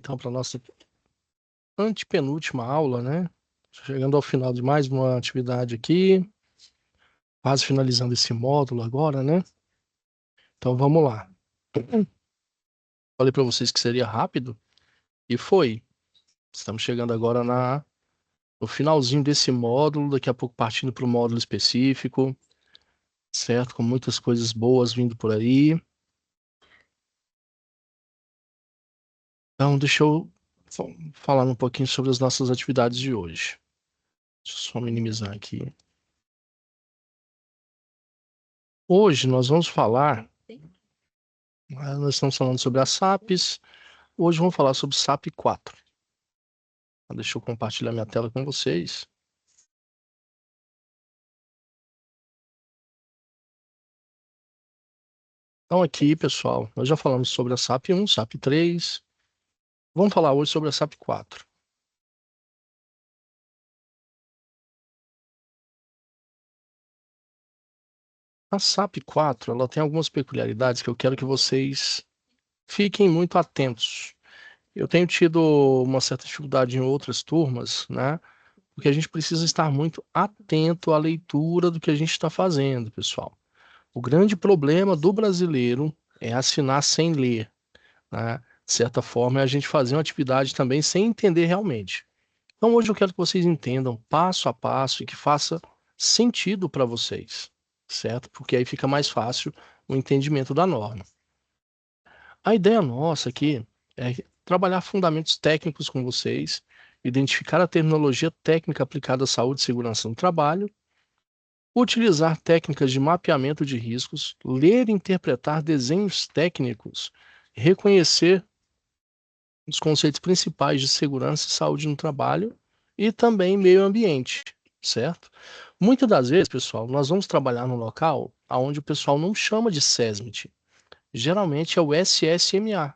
Então, para a nossa antepenúltima aula, né? Chegando ao final de mais uma atividade aqui, quase finalizando esse módulo agora, né? Então, vamos lá. Falei para vocês que seria rápido e foi. Estamos chegando agora no finalzinho desse módulo, daqui a pouco partindo para o módulo específico, certo? Com muitas coisas boas vindo por aí. Então, deixa eu falar um pouquinho sobre as nossas atividades de hoje. Deixa eu só minimizar aqui. Hoje nós vamos falar, nós estamos falando sobre as SAPs, hoje vamos falar sobre SAP 4. Deixa eu compartilhar minha tela com vocês. Então aqui, pessoal, nós já falamos sobre a SAP 1, SAP 3, vamos falar hoje sobre a SAP 4. A SAP 4, ela tem algumas peculiaridades que eu quero que vocês fiquem muito atentos. Eu tenho tido uma certa dificuldade em outras turmas, né? Porque a gente precisa estar muito atento à leitura do que a gente está fazendo, pessoal. O grande problema do brasileiro é assinar sem ler, né? De certa forma, é a gente fazer uma atividade também sem entender realmente. Então, hoje eu quero que vocês entendam passo a passo e que faça sentido para vocês, certo? Porque aí fica mais fácil o entendimento da norma. A ideia nossa aqui é trabalhar fundamentos técnicos com vocês, identificar a terminologia técnica aplicada à saúde e segurança no trabalho, utilizar técnicas de mapeamento de riscos, ler e interpretar desenhos técnicos, reconhecer os conceitos principais de segurança e saúde no trabalho e também meio ambiente, certo? Muitas das vezes, pessoal, nós vamos trabalhar num local onde o pessoal não chama de SESMIT. Geralmente é o SSMA,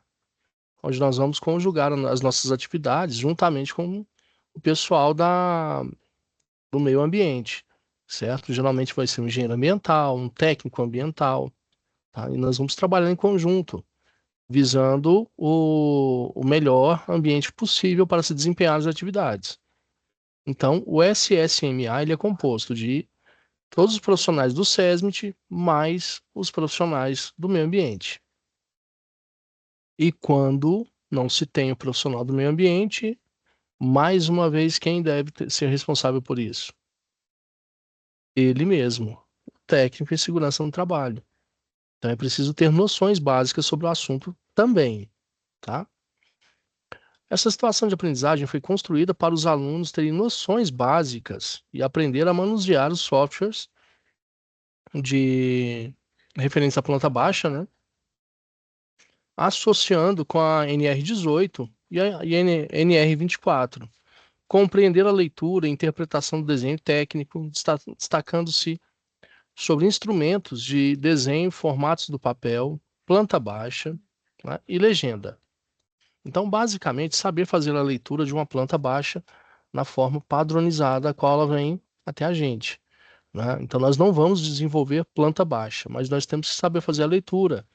onde nós vamos conjugar as nossas atividades juntamente com o pessoal do meio ambiente, certo? Geralmente vai ser um engenheiro ambiental, um técnico ambiental, tá? E nós vamos trabalhar em conjunto, visando o melhor ambiente possível para se desempenhar as atividades. Então, o SSMA ele é composto de todos os profissionais do SESMIT mais os profissionais do meio ambiente. E quando não se tem o profissional do meio ambiente, mais uma vez, quem deve ser responsável por isso? Ele mesmo, o técnico em segurança no trabalho. Então é preciso ter noções básicas sobre o assunto também, tá? Essa situação de aprendizagem foi construída para os alunos terem noções básicas e aprender a manusear os softwares de referência à planta baixa, né? Associando com a NR18 e a NR24. Compreender a leitura e interpretação do desenho técnico, destacando-se sobre instrumentos de desenho, formatos do papel, planta baixa, né, e legenda. Então, basicamente, saber fazer a leitura de uma planta baixa na forma padronizada a qual ela vem até a gente, né? Então, nós não vamos desenvolver planta baixa, mas nós temos que saber fazer a leitura,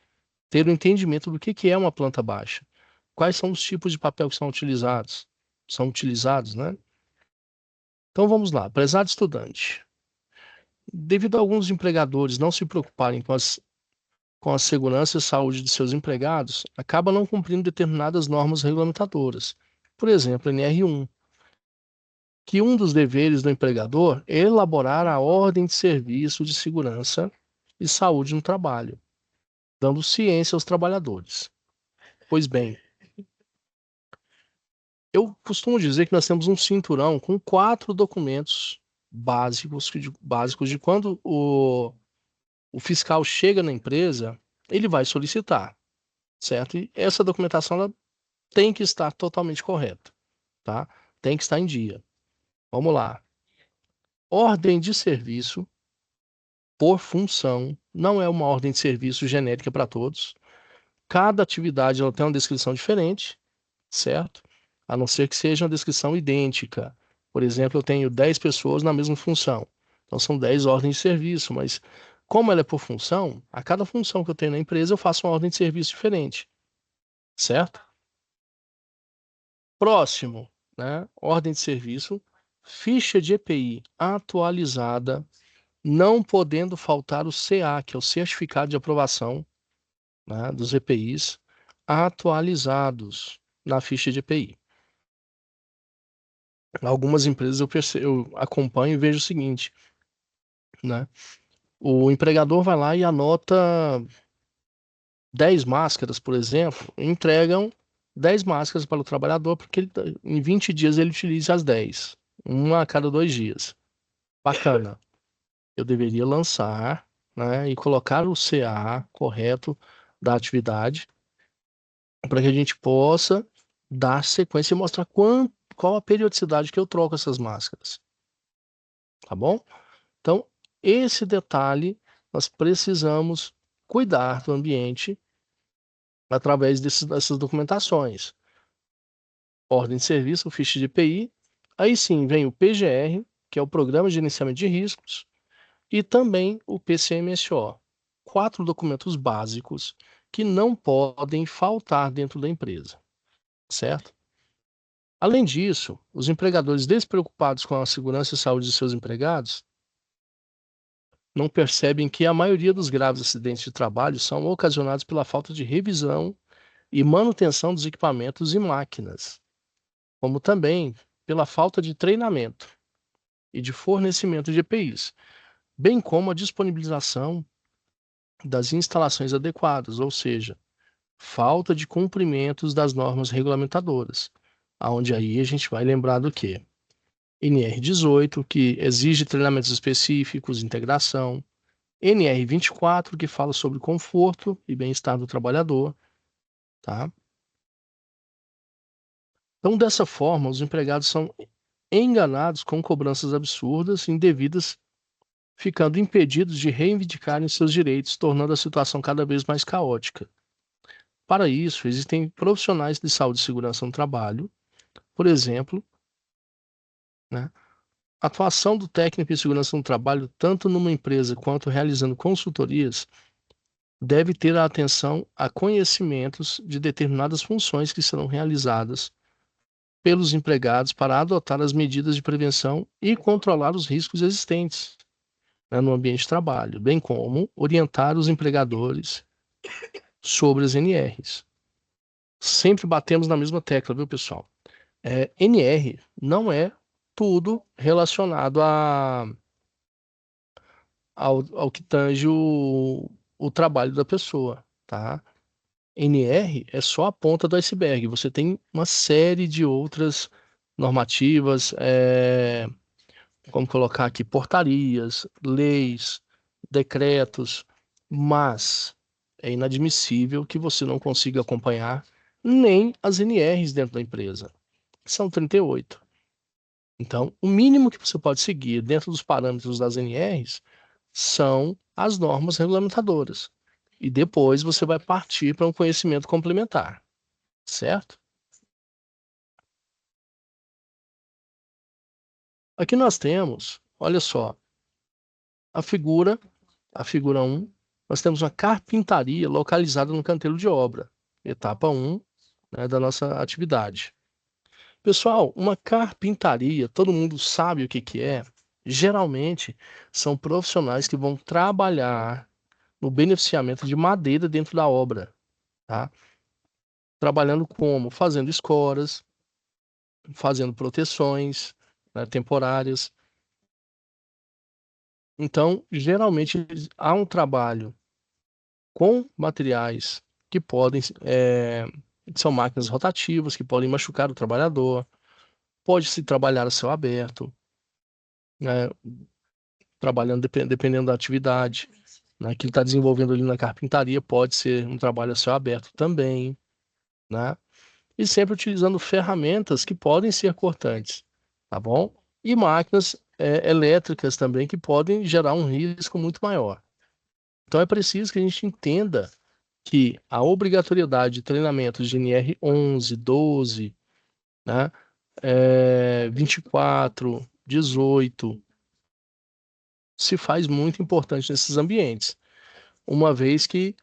ter o entendimento do que é uma planta baixa, quais são os tipos de papel que são utilizados, né? Então, vamos lá. Prezado estudante, devido a alguns empregadores não se preocuparem com a segurança e saúde de seus empregados, acaba não cumprindo determinadas normas regulamentadoras. Por exemplo, NR1, que um dos deveres do empregador é elaborar a ordem de serviço de segurança e saúde no trabalho, dando ciência aos trabalhadores. Pois bem, eu costumo dizer que nós temos um cinturão com 4 documentos básicos de quando o fiscal chega na empresa, ele vai solicitar, certo? E essa documentação ela tem que estar totalmente correta, tá? Tem que estar em dia. Vamos lá. Ordem de serviço por função, não é uma ordem de serviço genérica para todos. Cada atividade ela tem uma descrição diferente, certo? A não ser que seja uma descrição idêntica. Por exemplo, eu tenho 10 pessoas na mesma função. Então são 10 ordens de serviço, mas como ela é por função, a cada função que eu tenho na empresa eu faço uma ordem de serviço diferente, certo? Próximo, né? Ordem de serviço, ficha de EPI atualizada, não podendo faltar o CA, que é o certificado de aprovação, né, dos EPIs atualizados na ficha de EPI. Algumas empresas eu acompanho e vejo o seguinte, né? O empregador vai lá e anota 10 máscaras, por exemplo, entregam 10 máscaras para o trabalhador, porque em 20 dias ele utiliza as 10, uma a cada 2 dias. Bacana. Eu deveria lançar, né, e colocar o CA correto da atividade para que a gente possa dar sequência e mostrar qual a periodicidade que eu troco essas máscaras. Tá bom? Então, esse detalhe nós precisamos cuidar do ambiente através dessas documentações. Ordem de serviço, ficha de EPI. Aí sim vem o PGR, que é o Programa de Gerenciamento de Riscos, e também o PCMSO. 4 documentos básicos que não podem faltar dentro da empresa, certo? Além disso, os empregadores despreocupados com a segurança e saúde de seus empregados não percebem que a maioria dos graves acidentes de trabalho são ocasionados pela falta de revisão e manutenção dos equipamentos e máquinas, como também pela falta de treinamento e de fornecimento de EPIs, bem como a disponibilização das instalações adequadas, ou seja, falta de cumprimentos das normas regulamentadoras, aonde aí a gente vai lembrar do quê? NR18, que exige treinamentos específicos, integração, NR24, que fala sobre conforto e bem-estar do trabalhador, tá? Então, dessa forma, os empregados são enganados com cobranças absurdas, indevidas, ficando impedidos de reivindicarem seus direitos, tornando a situação cada vez mais caótica. Para isso, existem profissionais de saúde e segurança no trabalho, por exemplo, né? A atuação do técnico em segurança no trabalho, tanto numa empresa quanto realizando consultorias, deve ter a atenção a conhecimentos de determinadas funções que serão realizadas pelos empregados para adotar as medidas de prevenção e controlar os riscos existentes, né, no ambiente de trabalho, bem como orientar os empregadores sobre as NRs. Sempre batemos na mesma tecla, viu, pessoal? NR não é tudo relacionado ao que tange o trabalho da pessoa, tá? NR é só a ponta do iceberg. Você tem uma série de outras normativas, como colocar aqui, portarias, leis, decretos, mas é inadmissível que você não consiga acompanhar nem as NRs dentro da empresa. São 38. Então, o mínimo que você pode seguir dentro dos parâmetros das NRs são as normas regulamentadoras. E depois você vai partir para um conhecimento complementar, certo? Aqui nós temos, olha só, a figura, a figura 1, nós temos uma carpintaria localizada no canteiro de obra, etapa 1, né, da nossa atividade. Pessoal, uma carpintaria, todo mundo sabe o que que é? Geralmente são profissionais que vão trabalhar no beneficiamento de madeira dentro da obra, tá? Trabalhando como? Fazendo escoras, fazendo proteções, né, temporárias. Então, geralmente há um trabalho com materiais que podem, são máquinas rotativas, que podem machucar o trabalhador, pode-se trabalhar a céu aberto, né, trabalhando dependendo da atividade, né, que ele está desenvolvendo ali na carpintaria, pode ser um trabalho a céu aberto também, né? E sempre utilizando ferramentas que podem ser cortantes, tá bom? E máquinas elétricas também que podem gerar um risco muito maior. Então é preciso que a gente entenda que a obrigatoriedade de treinamentos de NR 11, 12, né, 24, 18, se faz muito importante nesses ambientes, uma vez que,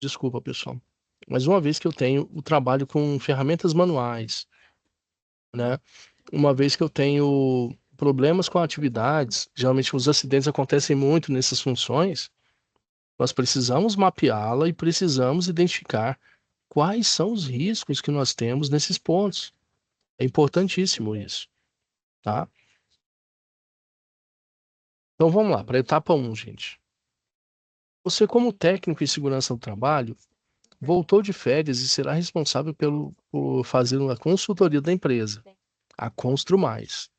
desculpa, pessoal, Mas uma vez que eu tenho o trabalho com ferramentas manuais, né? Uma vez que eu tenho problemas com atividades, geralmente os acidentes acontecem muito nessas funções, nós precisamos mapeá-la e precisamos identificar quais são os riscos que nós temos nesses pontos. É importantíssimo isso, tá? Então vamos lá, para a etapa 1, gente. Você, como técnico em segurança do trabalho, voltou de férias e será responsável por fazer uma consultoria da empresa, a Constru Mais.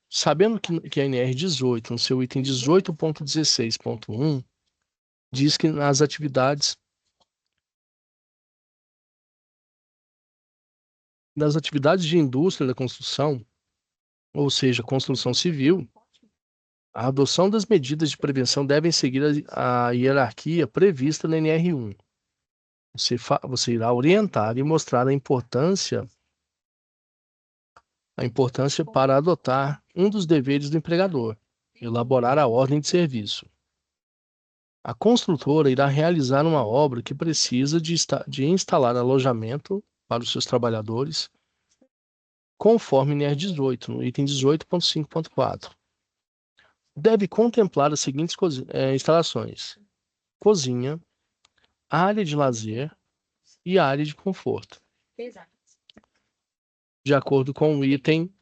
Sabendo que a NR18, no seu item 18.16.1, diz que nas atividades de indústria da construção, ou seja, construção civil, a adoção das medidas de prevenção devem seguir a hierarquia prevista na NR1. Você irá orientar e mostrar a importância para adotar um dos deveres do empregador, elaborar a ordem de serviço. A construtora irá realizar uma obra que precisa de instalar alojamento para os seus trabalhadores, conforme NER 18, no item 18.5.4. Deve contemplar as seguintes instalações: cozinha, área de lazer e área de conforto, de acordo com o item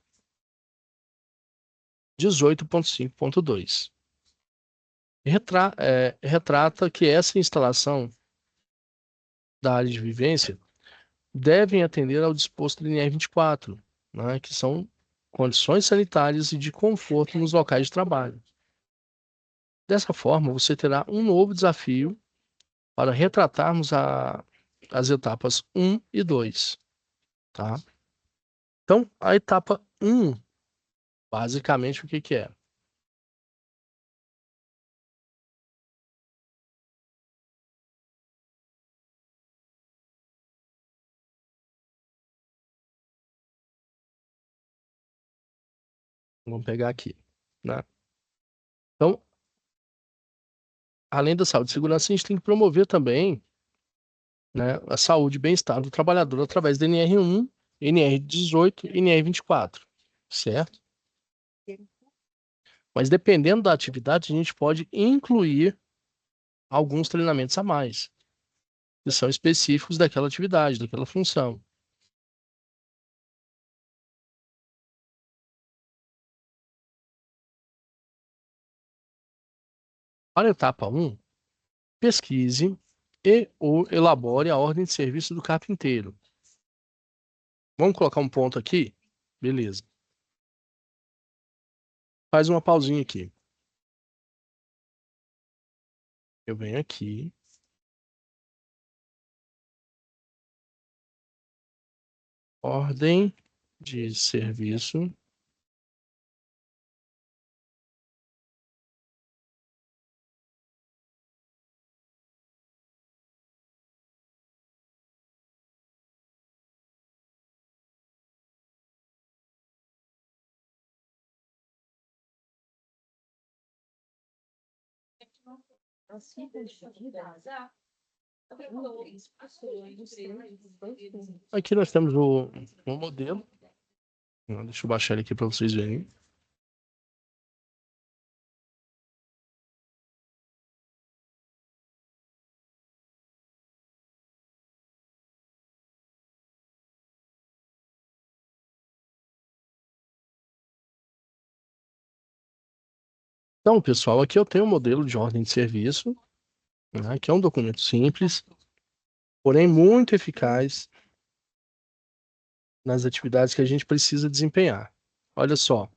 18.5.2. Retrata que essa instalação da área de vivência devem atender ao disposto da NR 24, né, que são condições sanitárias e de conforto nos locais de trabalho. Dessa forma, você terá um novo desafio para retratarmos as etapas 1 e 2, tá? Então, a etapa 1, basicamente, o que que é? Vamos pegar aqui, né? Então, além da saúde e segurança, a gente tem que promover também, né, a saúde e bem-estar do trabalhador através da NR1, NR18 e NR24, certo? Mas dependendo da atividade, a gente pode incluir alguns treinamentos a mais, que são específicos daquela atividade, daquela função. Para a etapa 1, pesquise e ou elabore a ordem de serviço do carpinteiro. Vamos colocar um ponto aqui? Beleza. Faz uma pausinha aqui. Eu venho aqui. Ordem de serviço. Aqui nós temos o modelo. Deixa eu baixar ele aqui para vocês verem. Então, pessoal, aqui eu tenho o modelo de ordem de serviço, né, que é um documento simples, porém muito eficaz nas atividades que a gente precisa desempenhar. Olha só,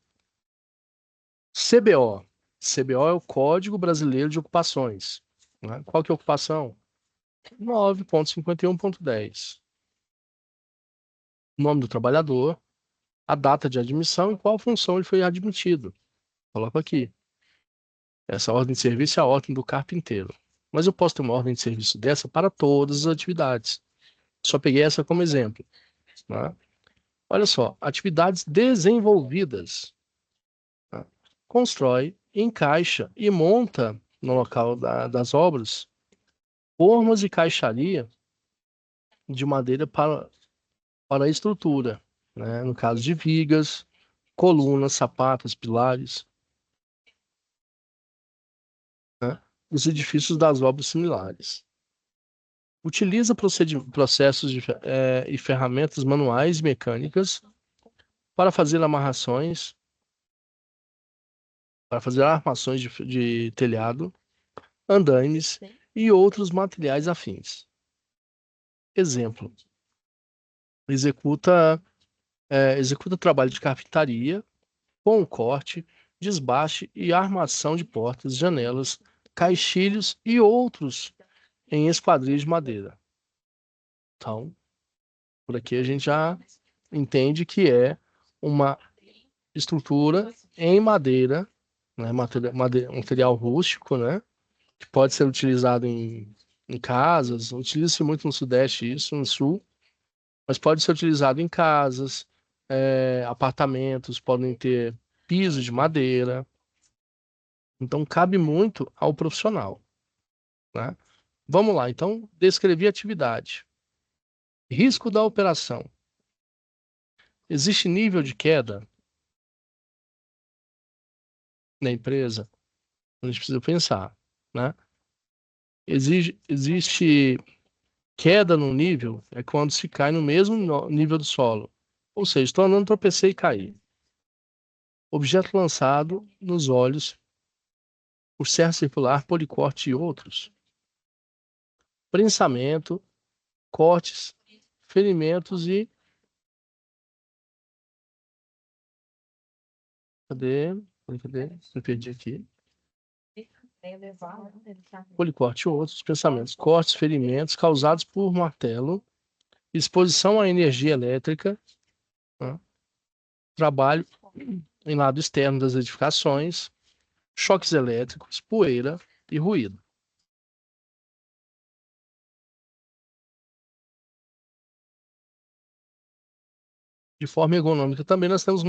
CBO. CBO é o Código Brasileiro de Ocupações, né? Qual que é a ocupação? 9.51.10. Nome do trabalhador, a data de admissão e qual função ele foi admitido. Coloco aqui. Essa ordem de serviço é a ordem do carpinteiro. Mas eu posso ter uma ordem de serviço dessa para todas as atividades. Só peguei essa como exemplo, né? Olha só, atividades desenvolvidas, tá? Constrói, encaixa e monta no local das obras formas de caixaria de madeira para a estrutura, né? No caso de vigas, colunas, sapatas, pilares, né? Os edifícios das obras similares. Utiliza processos e ferramentas manuais e mecânicas para fazer amarrações, para fazer armações de telhado, andaimes e outros materiais afins. Exemplo: executa, executa trabalho de carpintaria com corte, desbaste e armação de portas, janelas, caixilhos e outros em esquadrias de madeira. Então, por aqui a gente já entende que é uma estrutura em madeira, né, material rústico, né, que pode ser utilizado em casas, utiliza-se muito no Sudeste isso, no Sul, mas pode ser utilizado em casas, apartamentos, podem ter piso de madeira, então cabe muito ao profissional, né? Vamos lá, então, descrever a atividade. Risco da operação. Existe nível de queda na empresa? A gente precisa pensar, né? Existe queda no nível, é quando se cai no mesmo nível do solo. Ou seja, estou andando, tropecei e caí. Objeto lançado nos olhos por serra circular, policorte e outros. Prensamento, cortes, ferimentos e... Cadê? Cadê? Me perdi aqui. Policorte e outros pensamentos. Cortes, ferimentos causados por martelo, exposição à energia elétrica, né? Trabalho em lado externo das edificações, choques elétricos, poeira e ruído. De forma ergonômica também nós temos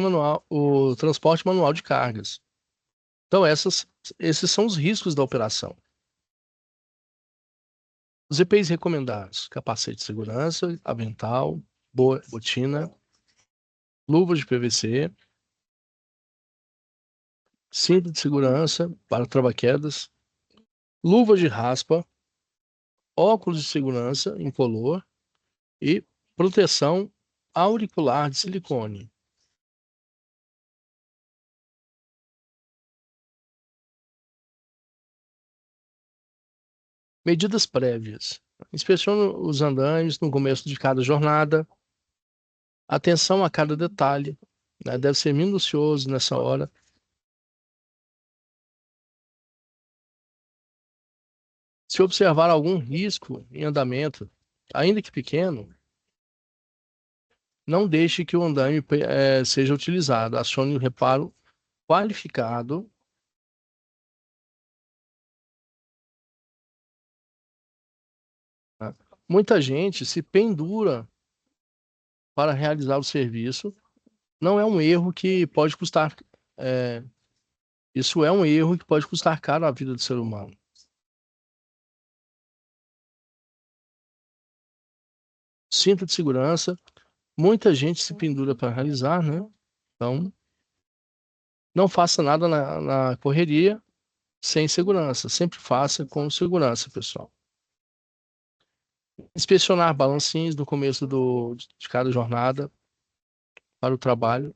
o transporte manual de cargas. Então esses são os riscos da operação. Os EPIs recomendados: capacete de segurança, avental, botina, luvas de PVC, cinto de segurança para trava-quedas, luvas de raspa, óculos de segurança incolor e proteção auricular de silicone. Medidas prévias. Inspecione os andaimes no começo de cada jornada. Atenção a cada detalhe, né? Deve ser minucioso nessa hora. Se observar algum risco em andamento, ainda que pequeno, não deixe que o andaime seja utilizado. Acione o reparo qualificado. Né? Muita gente se pendura para realizar o serviço. Não é um erro que pode custar. é, Isso é um erro que pode custar caro à vida do ser humano. Cinto de segurança. Muita gente se pendura para realizar, né? Então, não faça nada na correria sem segurança. Sempre faça com segurança, pessoal. Inspecionar balancinhos no começo de cada jornada para o trabalho.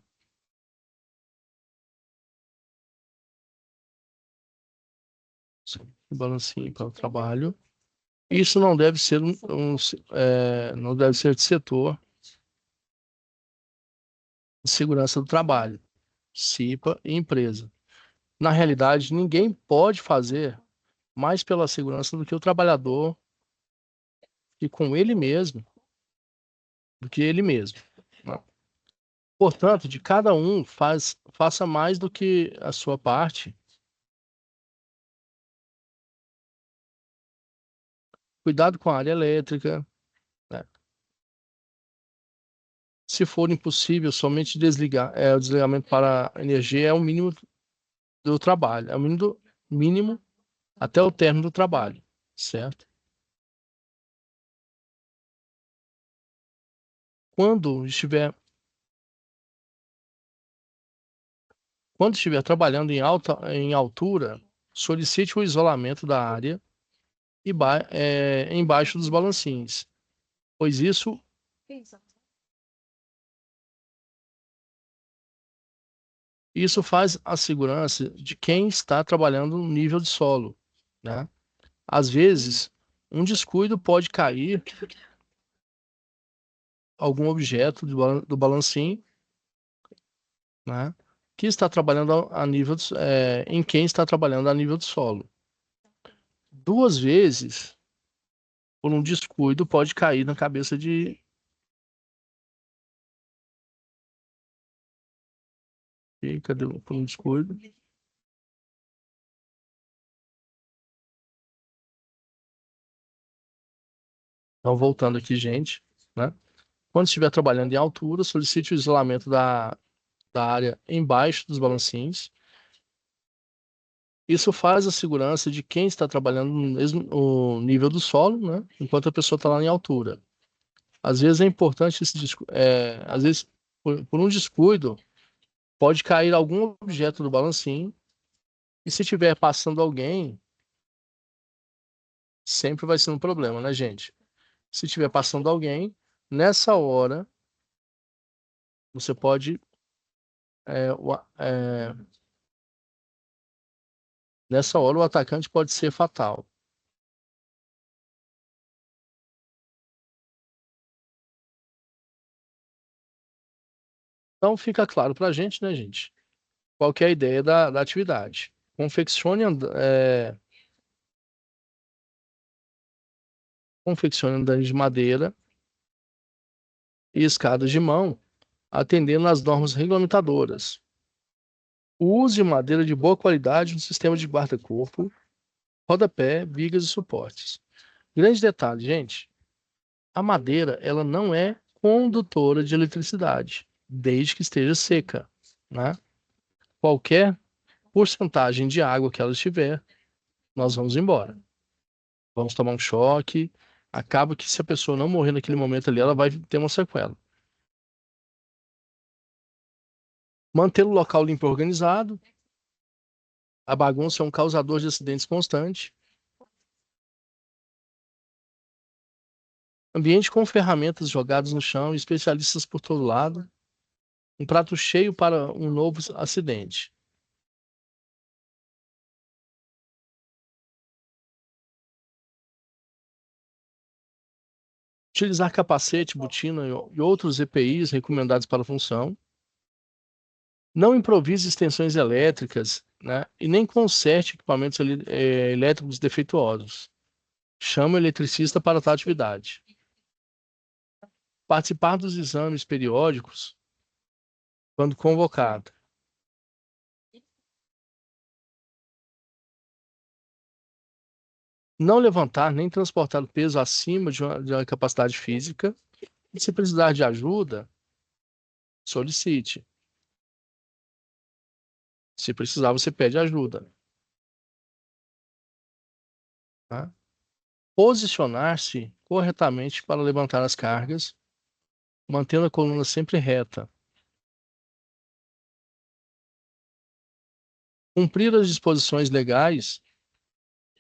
Balancinho para o trabalho. Isso não deve ser não deve ser de setor de segurança do trabalho, CIPA e empresa. Na realidade, ninguém pode fazer mais pela segurança do que o trabalhador e com ele mesmo, do que ele mesmo, né? Portanto, de cada um faça mais do que a sua parte. Cuidado com a área elétrica, né? Se for impossível, somente desligar. O desligamento para a energia é o mínimo do trabalho, é o mínimo até o término do trabalho, certo? Quando estiver, quando estiver trabalhando em altura, solicite o isolamento da área embaixo dos balancins, pois isso faz a segurança de quem está trabalhando no nível de solo, né? Às vezes, um descuido pode cair algum objeto do balancim, né? Que está trabalhando em quem está trabalhando a nível de solo. Duas vezes, por um descuido, pode cair na cabeça de. Cadê? Por um descuido. Então, voltando aqui, gente, né? Quando estiver trabalhando em altura, solicite o isolamento da área embaixo dos balancins. Isso faz a segurança de quem está trabalhando no mesmo no nível do solo, né? Enquanto a pessoa está lá em altura. Às vezes é importante às vezes por um descuido pode cair algum objeto do balancim e se tiver passando alguém, sempre vai ser um problema, né, gente? Se tiver passando alguém, nessa hora você pode é, o, a- é, nessa hora o atacante pode ser fatal. Então fica claro para a gente, né, gente? Qual que é a ideia da atividade? Confeccione, confeccione andames de madeira e escadas de mão, atendendo às normas regulamentadoras. Use madeira de boa qualidade no sistema de guarda-corpo, rodapé, vigas e suportes. Grande detalhe, gente, a madeira ela não é condutora de eletricidade, desde que esteja seca, né? Qualquer porcentagem de água que ela estiver, nós vamos embora. Vamos tomar um choque. Acaba que se a pessoa não morrer naquele momento ali, ela vai ter uma sequela. Manter o local limpo e organizado. A bagunça é um causador de acidentes constante. Ambiente com ferramentas jogadas no chão, especialistas por todo lado. Um prato cheio para um novo acidente. Utilizar capacete, botina e outros EPIs recomendados para a função. Não improvise extensões elétricas, né? E nem conserte equipamentos elétricos defeituosos. Chama o eletricista para tal atividade. Participar dos exames periódicos quando convocado. Não levantar nem transportar o peso acima de uma capacidade física. E se precisar de ajuda, solicite. Se precisar, você pede ajuda. Tá? Posicionar-se corretamente para levantar as cargas, mantendo a coluna sempre reta. Cumprir as disposições legais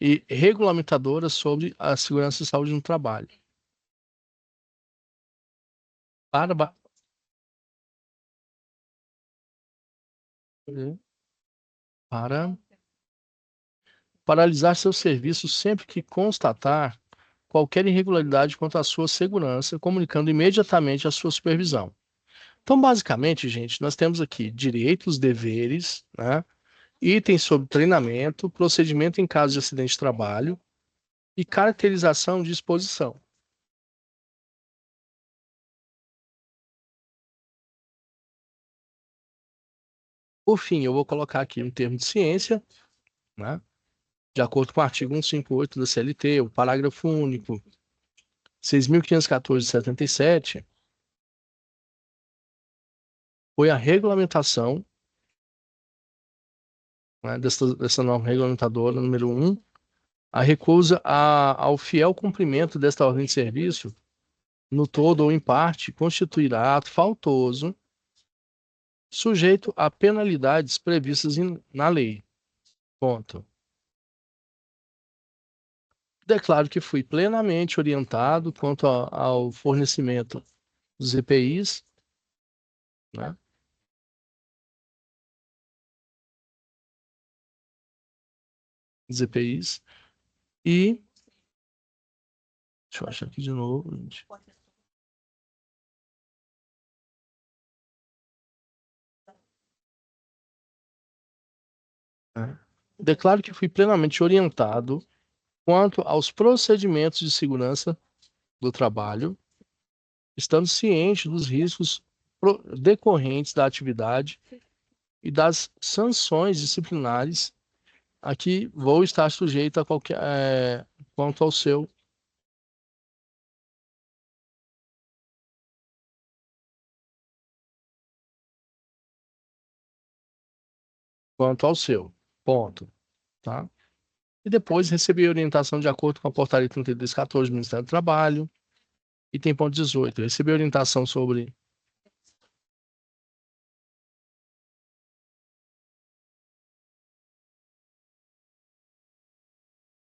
e regulamentadoras sobre a segurança e saúde no trabalho. Para, ba- para paralisar seu serviço sempre que constatar qualquer irregularidade quanto à sua segurança, comunicando imediatamente à sua supervisão. Então, basicamente, gente, nós temos aqui direitos, deveres, né? Itens sobre treinamento, procedimento em caso de acidente de trabalho e caracterização de exposição. Por fim, eu vou colocar aqui um termo de ciência, né? De acordo com o artigo 158 da CLT, o parágrafo único 6.514/77, foi a regulamentação, né, dessa norma regulamentadora número 1, a recusa ao fiel cumprimento desta ordem de serviço no todo ou em parte, constituirá ato faltoso, sujeito a penalidades previstas na lei. Ponto. Declaro que fui plenamente orientado quanto ao fornecimento dos EPIs, né? Dos EPIs. E, deixa eu achar aqui de novo, gente. É. Declaro que fui plenamente orientado quanto aos procedimentos de segurança do trabalho, estando ciente dos riscos decorrentes da atividade e das sanções disciplinares a que vou estar sujeito a qualquer, quanto ao seu, quanto ao seu. Ponto. Tá? E depois recebi orientação de acordo com a portaria 3214 do Ministério do Trabalho. Item ponto 18. Recebi orientação sobre.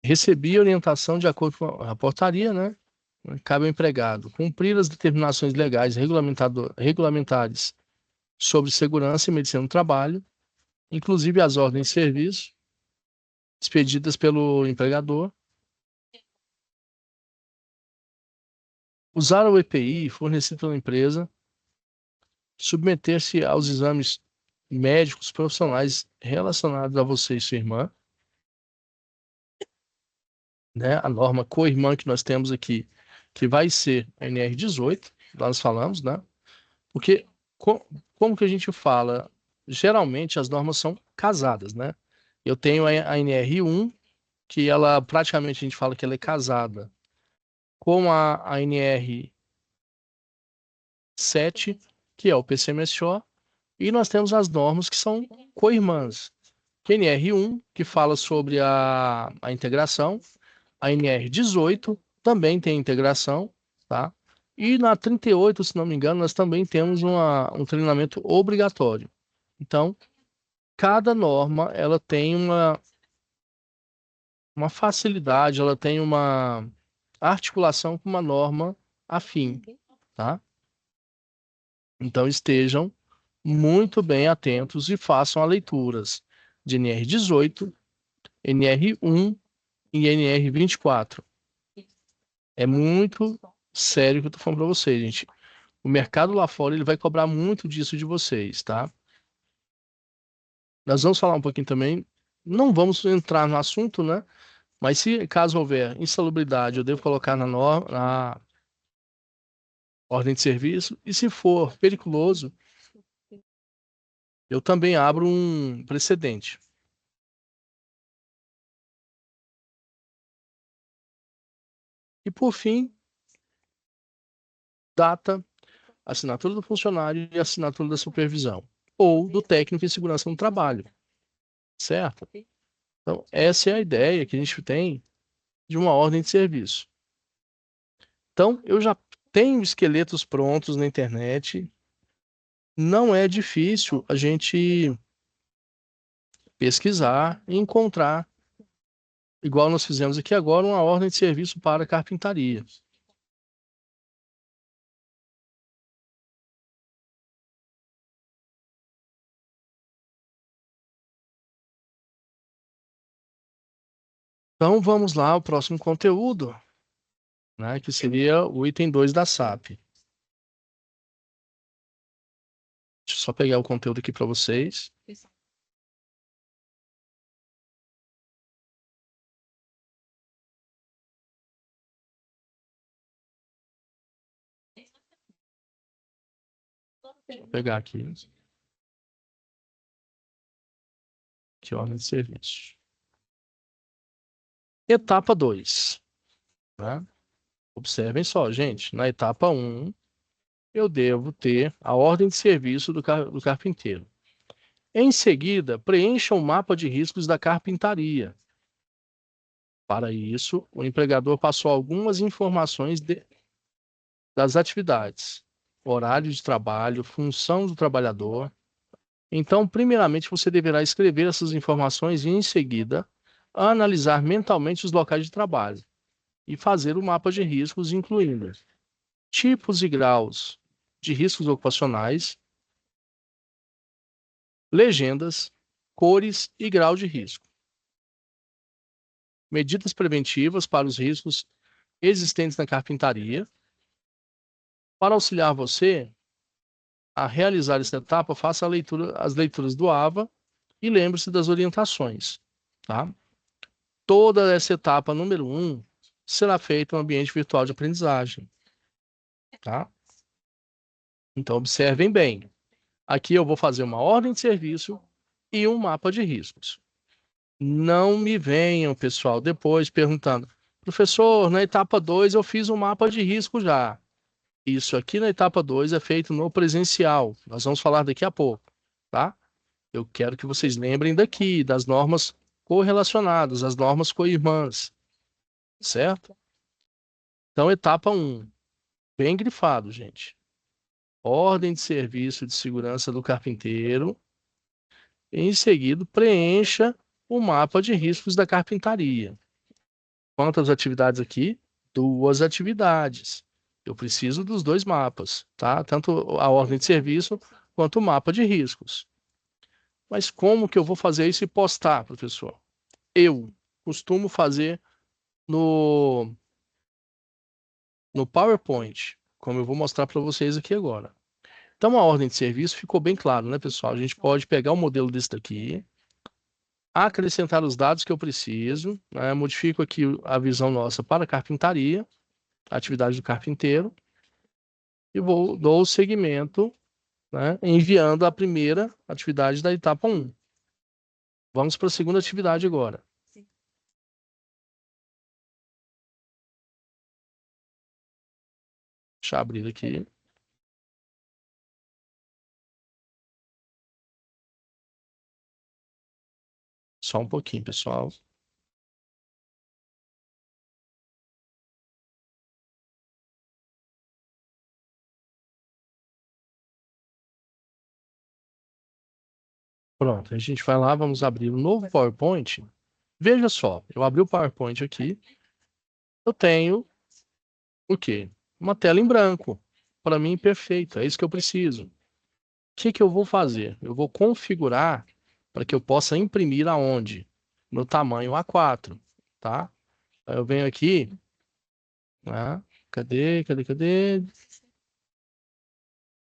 Recebi orientação de acordo com a portaria, né? Cabe ao empregado cumprir as determinações legais regulamentares sobre segurança e medicina do trabalho, inclusive as ordens de serviço expedidas pelo empregador, usar o EPI fornecido pela empresa, submeter-se aos exames médicos profissionais relacionados a você e sua irmã, né? A norma co-irmã que nós temos aqui, que vai ser a NR18, lá nós falamos, né? Porque como que a gente fala? Geralmente as normas são casadas, né? Eu tenho a NR1, que ela praticamente a gente fala que ela é casada com a NR7, que é o PCMSO, e nós temos as normas que são co-irmãs. Que é a NR1, que fala sobre a integração, a NR18 também tem integração, tá? E na 38, se não me engano, nós também temos um treinamento obrigatório. Então, cada norma, ela tem uma facilidade, ela tem uma articulação com uma norma afim, tá? Então, estejam muito bem atentos e façam a leituras de NR18, NR1 e NR24. É muito sério o que eu tô falando para vocês, gente. O mercado lá fora ele vai cobrar muito disso de vocês, tá? Nós vamos falar um pouquinho também. Não vamos entrar no assunto, né? Mas se caso houver insalubridade, eu devo colocar na ordem de serviço. E se for periculoso, eu também abro um precedente. E por fim, data, assinatura do funcionário e assinatura da supervisão ou do técnico em segurança no trabalho, certo? Então, essa é a ideia que a gente tem de uma ordem de serviço. Então, eu já tenho esqueletos prontos na internet. Não é difícil a gente pesquisar e encontrar, igual nós fizemos aqui agora, uma ordem de serviço para carpintaria. Então, vamos lá ao próximo conteúdo, né, que seria o item 2 da SAP. Deixa eu só pegar o conteúdo aqui para vocês. Vou pegar aqui. Que ordem de serviço. Etapa 2. Né? Observem só, gente. Na etapa 1, eu devo ter a ordem de serviço do carpinteiro. Em seguida, preencha o mapa de riscos da carpintaria. Para isso, o empregador passou algumas informações das atividades, horário de trabalho, função do trabalhador. Então, primeiramente, você deverá escrever essas informações e, em seguida, analisar mentalmente os locais de trabalho e fazer o mapa de riscos, incluindo tipos e graus de riscos ocupacionais, legendas, cores e grau de risco, medidas preventivas para os riscos existentes na carpintaria. Para auxiliar você a realizar essa etapa, faça as leituras do AVA e lembre-se das orientações, tá? Toda essa etapa número 1 será feita em um ambiente virtual de aprendizagem, tá? Então, observem bem. Aqui eu vou fazer uma ordem de serviço e um mapa de riscos. Não me venham, pessoal, depois perguntando, professor, na etapa 2 eu fiz um mapa de risco já. Isso aqui na etapa 2 é feito no presencial. Nós vamos falar daqui a pouco, tá? Eu quero que vocês lembrem daqui, das normas correlacionadas, as normas co-irmãs, certo? Então, etapa 1, bem grifado, gente. Ordem de serviço de segurança do carpinteiro. Em seguida, preencha o mapa de riscos da carpintaria. Quantas atividades aqui? 2 atividades. Eu preciso dos 2 mapas, tá? Tanto a ordem de serviço quanto o mapa de riscos. Mas como que eu vou fazer isso e postar, professor? Eu costumo fazer no, no PowerPoint, como eu vou mostrar para vocês aqui agora. Então, a ordem de serviço ficou bem claro, né, pessoal? A gente pode pegar o modelo desse daqui, acrescentar os dados que eu preciso, né? Modifico aqui a visão nossa para a carpintaria, a atividade do carpinteiro, e dou o segmento, né, enviando a primeira atividade da etapa 1. Vamos para a segunda atividade agora. Deixa eu abrir aqui. Só um pouquinho, pessoal. Pronto, a gente vai lá, vamos abrir um novo PowerPoint. Veja só, eu abri o PowerPoint aqui, eu tenho o quê? Uma tela em branco. Para mim, perfeito, é isso que eu preciso. O que que eu vou fazer? Eu vou configurar para que eu possa imprimir aonde? No tamanho A4, tá? Aí eu venho aqui, né? Cadê?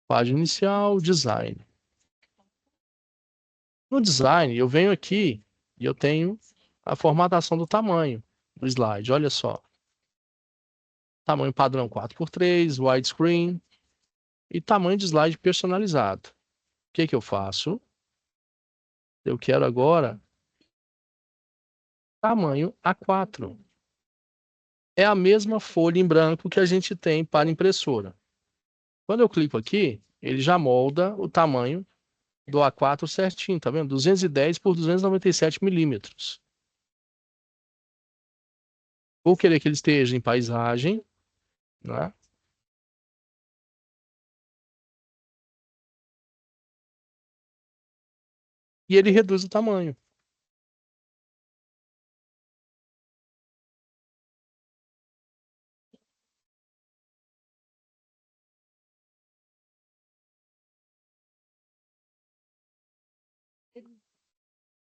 Página inicial, design. No design, eu venho aqui e eu tenho a formatação do tamanho do slide. Olha só. Tamanho padrão 4x3, widescreen e tamanho de slide personalizado. O que que eu faço? Eu quero agora tamanho A4. É a mesma folha em branco que a gente tem para impressora. Quando eu clico aqui, ele já molda o tamanho do A4 certinho, tá vendo? 210 por 297 milímetros. Vou querer que ele esteja em paisagem, né? E ele reduz o tamanho.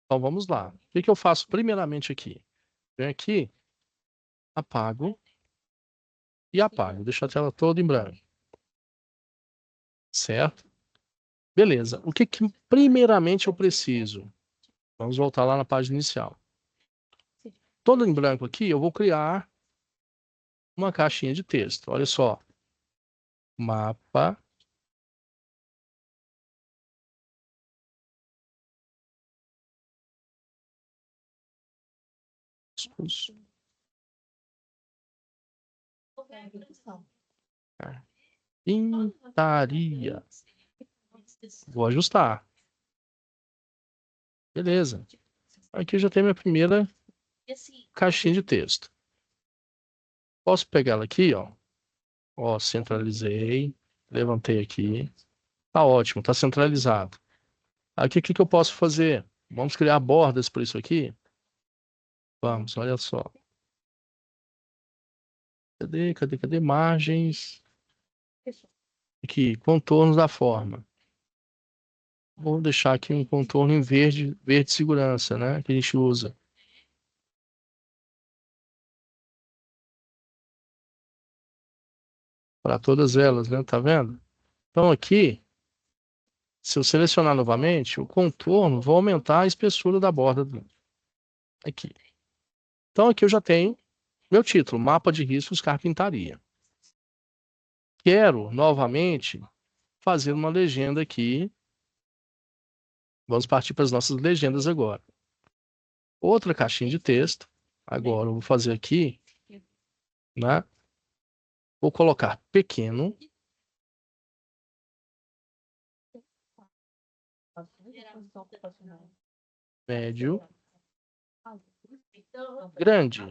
Então vamos lá. O que que eu faço primeiramente aqui? Venho aqui, apago e apago. Deixo a tela toda em branco. Certo? Beleza. O que que primeiramente eu preciso? Vamos voltar lá na página inicial. Todo em branco aqui, eu vou criar uma caixinha de texto. Olha só. Mapa. Carpintaria. Vou ajustar. Beleza. Aqui já tem minha primeira caixinha de texto. Posso pegar ela aqui, ó. Ó, centralizei. Levantei aqui. Tá ótimo, tá centralizado. Aqui, o que que eu posso fazer? Vamos criar bordas para isso aqui? Vamos, olha só. Cadê? Margens. Aqui, contornos da forma. Vou deixar aqui um contorno em verde, verde segurança, né? Que a gente usa. Para todas elas, né? Tá vendo? Então aqui, se eu selecionar novamente, o contorno, vou aumentar a espessura da borda aqui. Então aqui eu já tenho meu título, Mapa de Riscos Carpintaria. Quero novamente fazer uma legenda aqui. Vamos partir para as nossas legendas agora. Outra caixinha de texto. Agora eu vou fazer aqui, né? Vou colocar pequeno, médio, grande.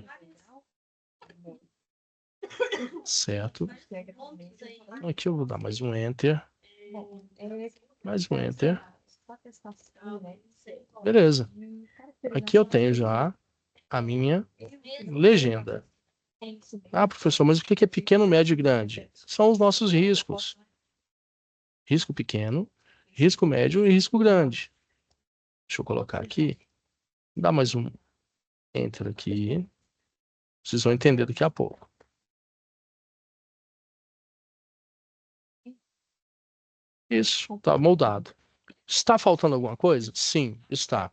Certo. Aqui eu vou dar mais um Enter. Mais um Enter. Beleza. Aqui eu tenho já a minha legenda. Ah, professor, mas o que é pequeno, médio e grande? São os nossos riscos. Risco pequeno, risco médio e risco grande. Deixa eu colocar aqui. Dá mais um Enter aqui. Vocês vão entender daqui a pouco. Isso, está moldado. Está faltando alguma coisa? Sim, está.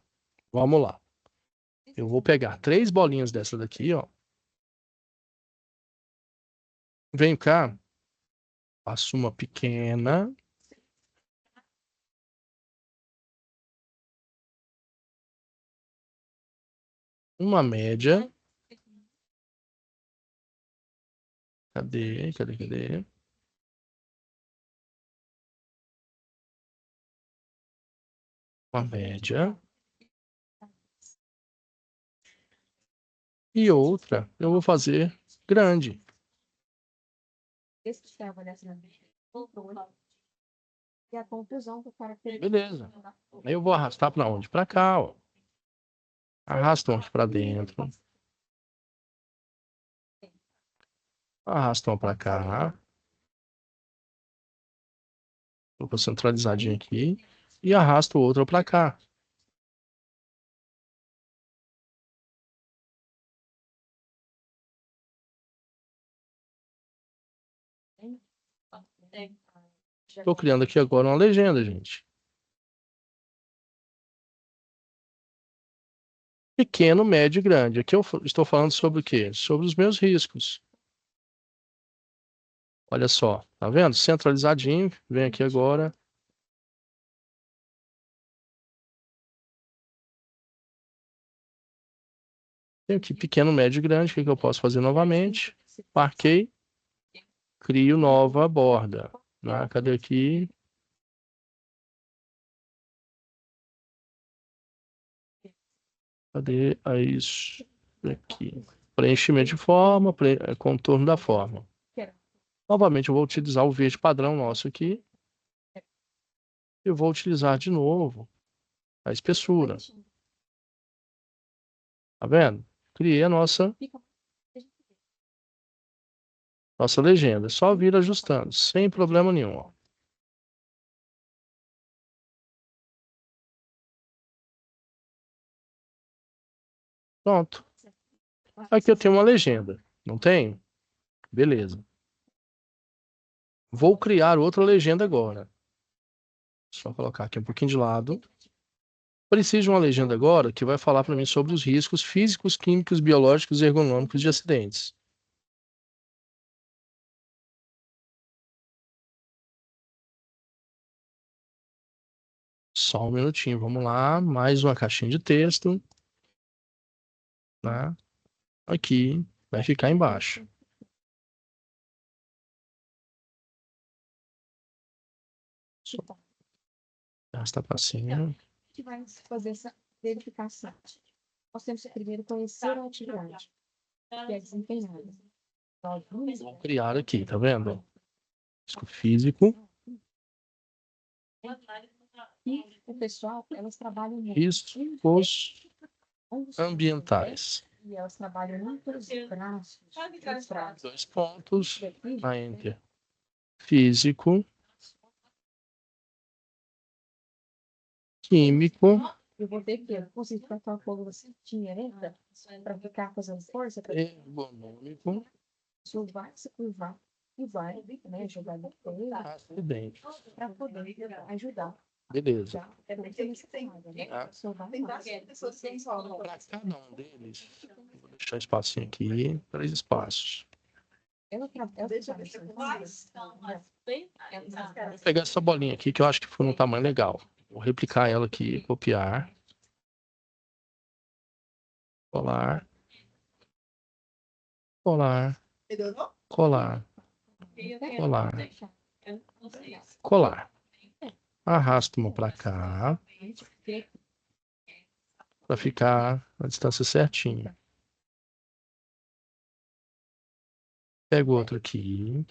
Vamos lá. Eu vou pegar 3 bolinhas dessa daqui, ó. Venho cá, faço uma pequena. Uma média. Cadê? Uma média. E outra eu vou fazer grande. Beleza. Aí eu vou arrastar para onde? Para cá, ó. Arrasta um aqui para dentro. Arrasta uma para cá. Vou centralizadinho aqui. E arrasto outra para cá. Estou criando aqui agora uma legenda, gente. Pequeno, médio e grande. Aqui eu estou falando sobre o quê? Sobre os meus riscos. Olha só, tá vendo? Centralizadinho. Vem aqui agora. Tem aqui pequeno, médio e grande. O que eu posso fazer novamente? Marquei. Crio nova borda. Né? Cadê aqui? Cadê isso? Aqui. Preenchimento de forma, contorno da forma. Novamente, eu vou utilizar o verde padrão nosso aqui. Eu vou utilizar de novo a espessura. Tá vendo? Criei a nossa legenda. Só vir ajustando, sem problema nenhum. Ó. Pronto. Aqui eu tenho uma legenda. Não tem? Beleza. Vou criar outra legenda agora. Só colocar aqui um pouquinho de lado. Preciso de uma legenda agora que vai falar para mim sobre os riscos físicos, químicos, biológicos e ergonômicos de acidentes. Só um minutinho, vamos lá. Mais uma caixinha de texto. Né? Aqui, vai ficar embaixo. Arrasta para cima. Que vai fazer essa verificação. Nós temos que primeiro conhecer a atividade que é desempenhada. Vou criar aqui, tá vendo? Risco físico, E o pessoal, elas trabalham muito. riscos ambientais. E elas trabalham muito os braços. Os braços. 2 pontos, na Enter. Físico, químico, Eu vou ter que, eu consigo tratar o fogo certinho, né? Para ficar fazendo força, para ergonômico, vai se curvar e vai, né? Jogar no peito, acidente. para poder ajudar. Beleza. Tá? É porque você tem, né? A pessoa vai lá. Para cada um deles, vou deixar um espacinho aqui, 3 espaços. Ela trabalha Vou pegar essa bolinha aqui, que eu acho que ficou num tamanho legal. Vou replicar ela aqui, copiar. Colar. Colar. Colar. Colar. Colar. Arrasto uma para cá, para ficar a distância certinha. Pego outro aqui.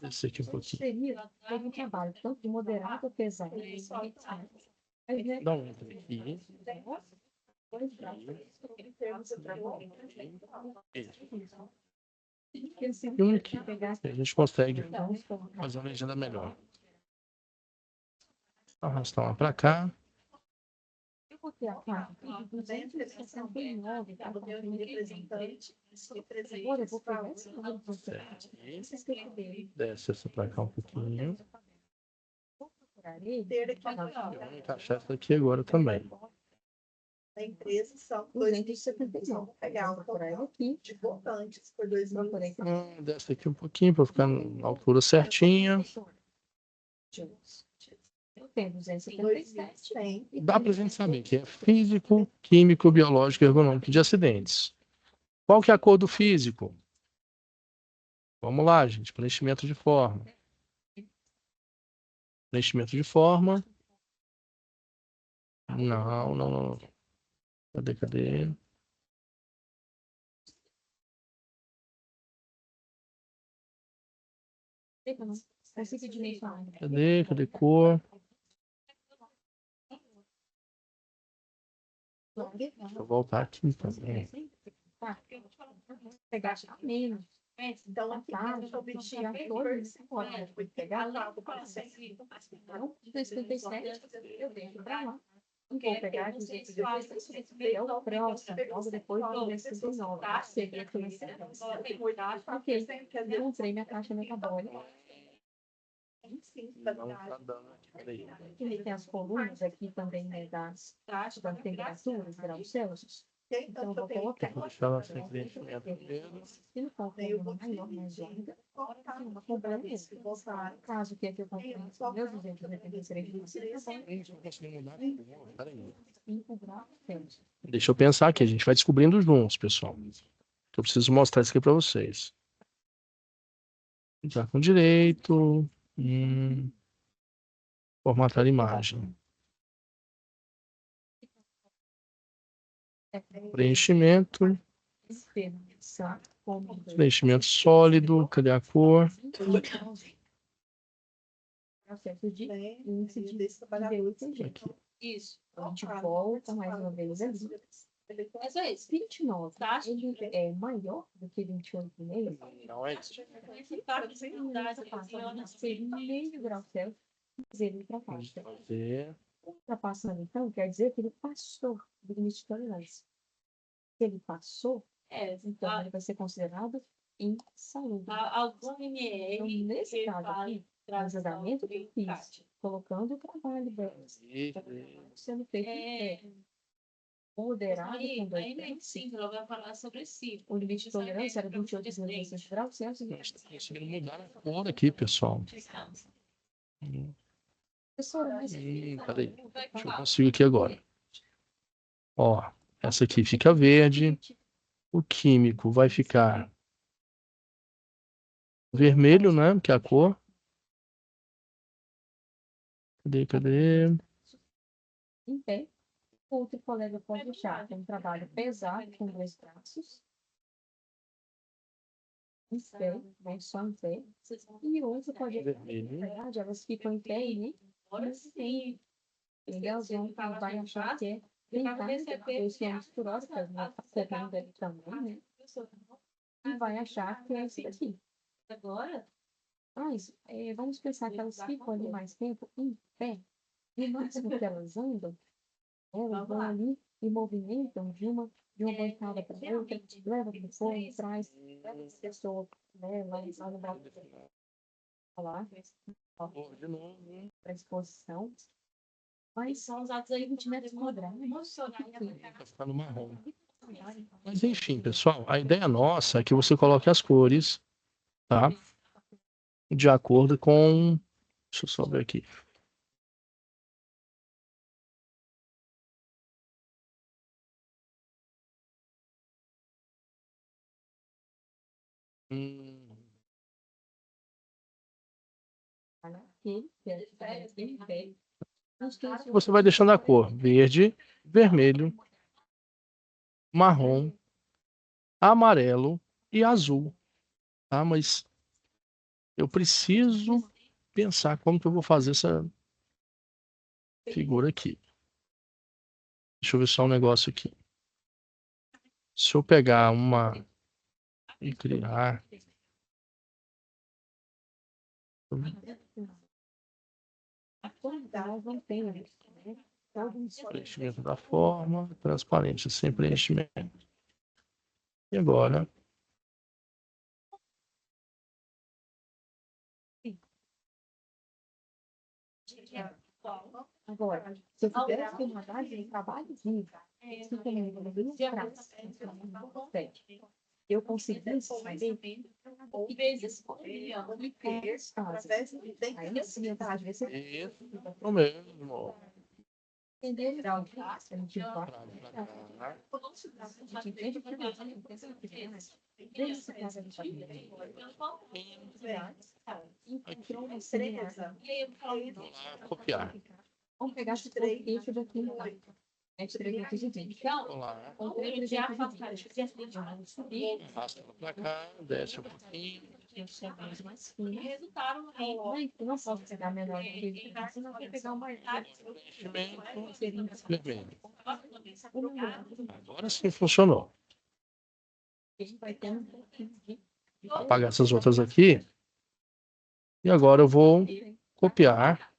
Esse aqui um pouquinho. Seria um trabalho tanto de moderado a pesado. Dá um outro aqui. E um aqui. A gente consegue fazer uma legenda melhor. Arrastar uma para cá. Eu botei a placa 269, tá? Representante. Agora eu vou pegar esse número de desce essa para cá um pouquinho. vou procurar ele. Eu vou encaixar essa aqui agora também. Da empresa são 279. Vou pegar um pouco aqui de votantes por 2000. Desce aqui um pouquinho para ficar na altura certinha. Eu tenho 277. Dá para a gente saber que é físico, químico, biológico e ergonômico de acidentes. Qual que é a cor do físico? Vamos lá, gente. Preenchimento de forma. Preenchimento de forma. Não, não, não. Cadê? Cadê cor? Vou voltar aqui também. Pegar menos. Então, aqui eu obtinha todos foi pegar lá do processo. Então, 257, eu deixo para lá. Vou pegar 216, é o próximo, logo depois do 269. Seria que eu ok, encontrei minha caixa metabólica. Não tá dando aqui, peraí. Ele tem as colunas aqui também, né, das temperaturas, graus Celsius. Então, eu vou colocar. Vou deixar ela sem preenchimento primeiro. Se não for uma maior, mais longa, uma complemento. Caso que aqui eu comprei meus 283 Gente, não consegui mudar a cor. Peraí. 5 graus Celsius. Deixa eu pensar aqui. A gente vai descobrindo juntos, pessoal. Eu preciso mostrar isso aqui para vocês. Entrar com direito. Formatar a imagem. Preenchimento. Preenchimento sólido. Cadê a cor? Aqui. Isso. A gente volta mais uma vez ali. Mas é isso, 29. Ele é maior do que 28,5? Não é isso. Seria meio grau Celsius. Ele ultrapassa. Fazer. Ultrapassando, então, quer dizer que ele passou do limite de tolerância. Se ele passou, então ele vai ser considerado insalubre. Então, nesse caso aqui, o julgamento que eu fiz, colocando o trabalho delas, sendo feito moderado com 2 graus. Ela vai falar sobre si. O limite de tolerância era 28,16 graus Celsius. Nós estamos conseguindo mudar a cor aqui, pessoal. Peraí. Deixa eu consigo aqui agora. Ó, essa aqui fica verde. O químico vai ficar vermelho, né? Que é a cor. Cadê? Em pé. Outro colega pode achar que é um trabalho pesado com 2 braços, em pé, né, só em pé. E outro pode achar que, na verdade, elas ficam em pé e mas tem legalzão que vai achar que é tentar 2 km por hora, que é uma correndo ali também, né? E vai achar que é isso aqui. Mas vamos pensar que elas ficam ali mais tempo em pé. E no máximo que elas andam, elas vão ali e movimentam de uma bancada para outra, leva para fora, traz, leva a pessoa, né, lá no balcão, lá, De novo. para exposição. Mas são usados aí 20 metros quadrados. Tá ficando marrom. Mas enfim, pessoal, a ideia nossa é que você coloque as cores, tá? De acordo com. Deixa eu só ver aqui. Você vai deixando a cor verde, vermelho, marrom, amarelo e azul, tá? Mas eu preciso pensar como que eu vou fazer essa figura aqui. Deixa eu ver só um negócio aqui. Se eu pegar uma e criar preenchimento da forma, transparente, sem preenchimento. E agora? Agora, se eu tivesse que mandar de trabalho vivo, se eu conseguisse saber ou vezes por milhão de casas. Aí sim, às vezes Isso mesmo. entender a gente vai. A gente entende que desde casa de família, encontrou uma empresa. Copiar. Vamos pegar esse trecho daqui. É de 320. Então, Olá. com 320. Subir. Arrasta para cá, desce um pouquinho. Mais fino. Resultaram em. Eu não posso pegar menor do que isso. Senão eu vou pegar uma. Preenchimento vermelho. Agora sim funcionou. Vai ter um pouquinho de. Vou apagar essas outras aqui. E agora eu vou copiar.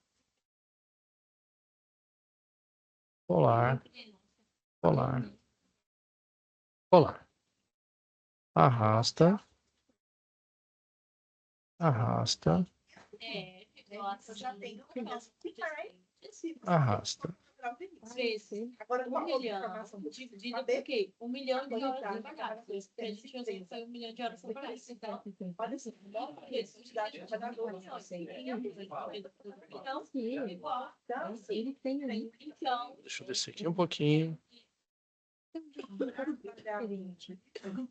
Colar. Colar. Colar. Arrasta. Arrasta. Arrasta. Agora, 1 milhão dividido por quê? 1 milhão de horas trabalhadas. A gente usou foi 1 milhão de horas trabalhadas. Então, pode ser. Então, igual. Ele tem ali. Então, Deixa eu descer aqui um pouquinho. Diferente.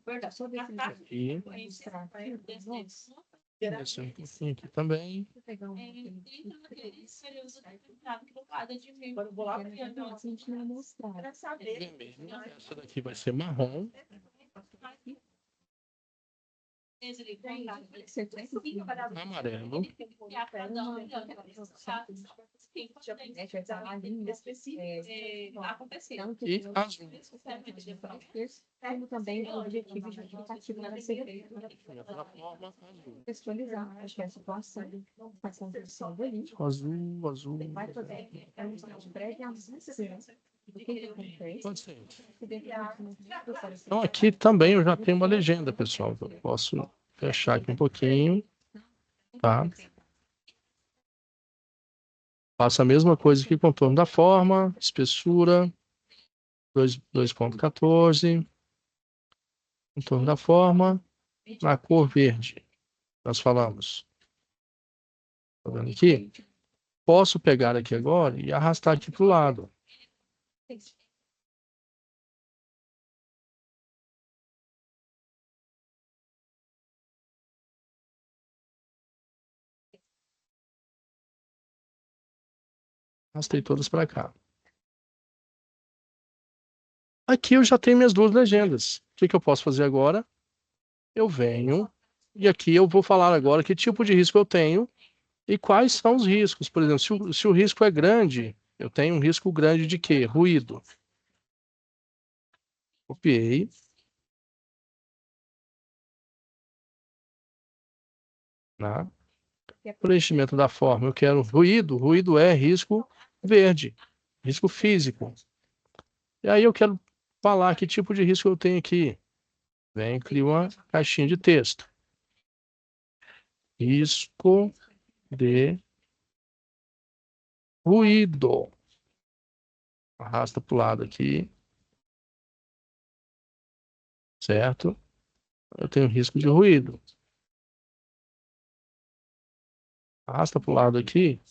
verdade. Só ver se ele Aqui. vai mostrar aqui. Nossa. Descer um pouquinho aqui também. Vou pegar um. Entra naqueles períodos determinados que não cada de mil. Agora eu vou lá para a gente não mostrar. Vermelho. Essa daqui vai ser marrom. Amarelo. E azul. Como também o objetivo de aplicativo para ser Da forma azul. textualizar a situação está acontecendo ali. Azul, azul. Vai poder mostrar de breve a música do que acontece. Pode ser. Então, Então aqui também eu já tenho uma legenda, pessoal. Eu posso fechar aqui um pouquinho, tá? Faço a mesma coisa que contorno da forma, espessura, 2.14, contorno da forma, na cor verde, nós falamos. Tá vendo aqui? Posso pegar aqui agora e arrastar aqui para o lado. Arrastei todas para cá. Aqui eu já tenho minhas duas legendas. O que eu posso fazer agora? Eu venho e aqui eu vou falar agora que tipo de risco eu tenho e quais são os riscos. Por exemplo, se o risco é grande, eu tenho um risco grande de quê? Ruído. Copiei. Né? Preenchimento da forma. Eu quero ruído. Ruído é risco verde. Risco físico. E aí eu quero falar que tipo de risco eu tenho aqui. Vem, cria uma caixinha de texto. Risco de ruído. Arrasta para o lado aqui. Certo? Eu tenho risco de ruído. Arrasta para o lado aqui.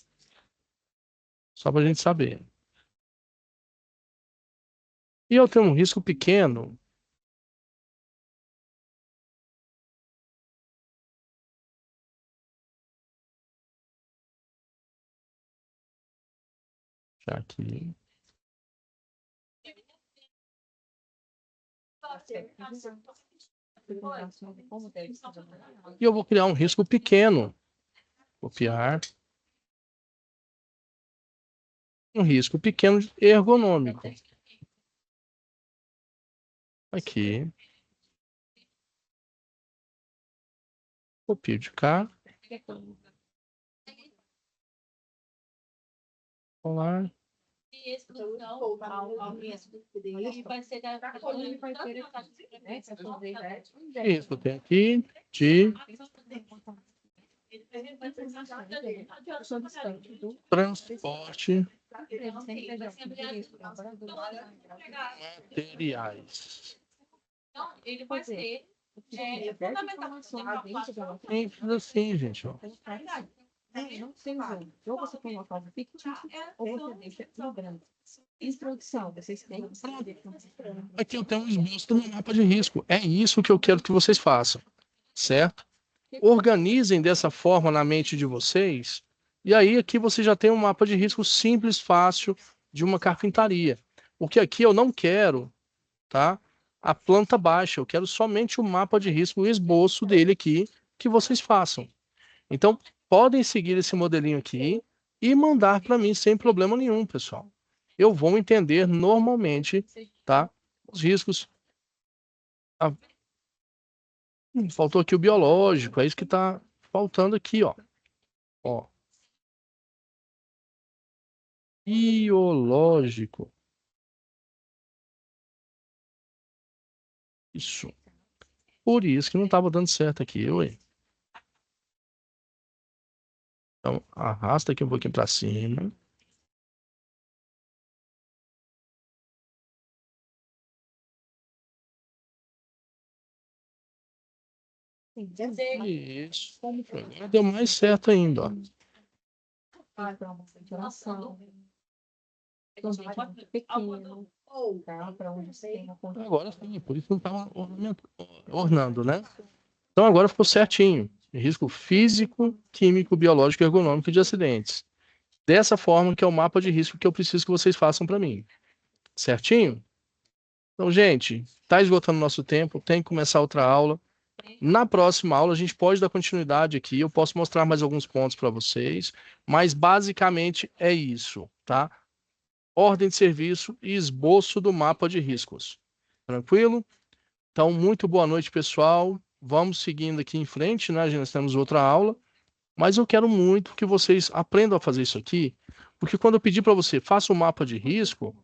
Só para a gente saber. E eu tenho um risco pequeno. Já aqui. E eu vou criar um risco pequeno. Copiar. Um risco pequeno ergonômico. Aqui. Copio de cá. Colar. Isso tem aqui de transporte materiais. Então, ele vai ser fundamental. Simples assim, gente. Ó. Não tem jogo. Ou você põe uma forma fictícia, ou você deixa no branco. Introdução, vocês têm que saber. Aqui eu tenho um esboço do meu mapa de risco. É isso que eu quero que vocês façam, certo? Organizem dessa forma na mente de vocês. E aí aqui você já tem um mapa de risco simples, fácil, de uma carpintaria. Porque aqui eu não quero, tá? A planta baixa. Eu quero somente o mapa de risco, o esboço dele aqui, que vocês façam. Então, podem seguir esse modelinho aqui e mandar para mim sem problema nenhum, pessoal. Eu vou entender normalmente, tá? Os riscos. Ah, faltou aqui o biológico, é isso que está faltando aqui, ó. Ó. Biológico. Isso. Por isso que não estava dando certo aqui, ué. Então, arrasta aqui um pouquinho para cima. Isso. Agora deu mais certo ainda, ó. Agora sim, por isso não estava ornando, né? Então agora ficou certinho. Risco físico, químico, biológico e ergonômico de acidentes. Dessa forma que é o mapa de risco que eu preciso que vocês façam para mim. Certinho? Então, gente, está esgotando nosso tempo, tem que começar outra aula. Na próxima aula a gente pode dar continuidade aqui, eu posso mostrar mais alguns pontos para vocês, mas basicamente é isso, tá? Ordem de serviço e esboço do mapa de riscos. Tranquilo? Então, muito boa noite, pessoal. Vamos seguindo aqui em frente, né? Nós temos outra aula, mas eu quero muito que vocês aprendam a fazer isso aqui, porque quando eu pedir para você, faça um mapa de risco,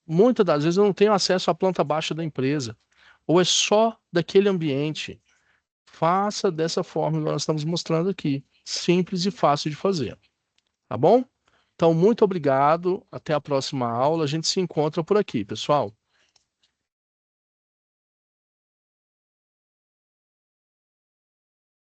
muitas das vezes eu não tenho acesso à planta baixa da empresa, ou é só daquele ambiente. Faça dessa forma que nós estamos mostrando aqui. Simples e fácil de fazer. Tá bom? Então, muito obrigado. Até a próxima aula. A gente se encontra por aqui, pessoal.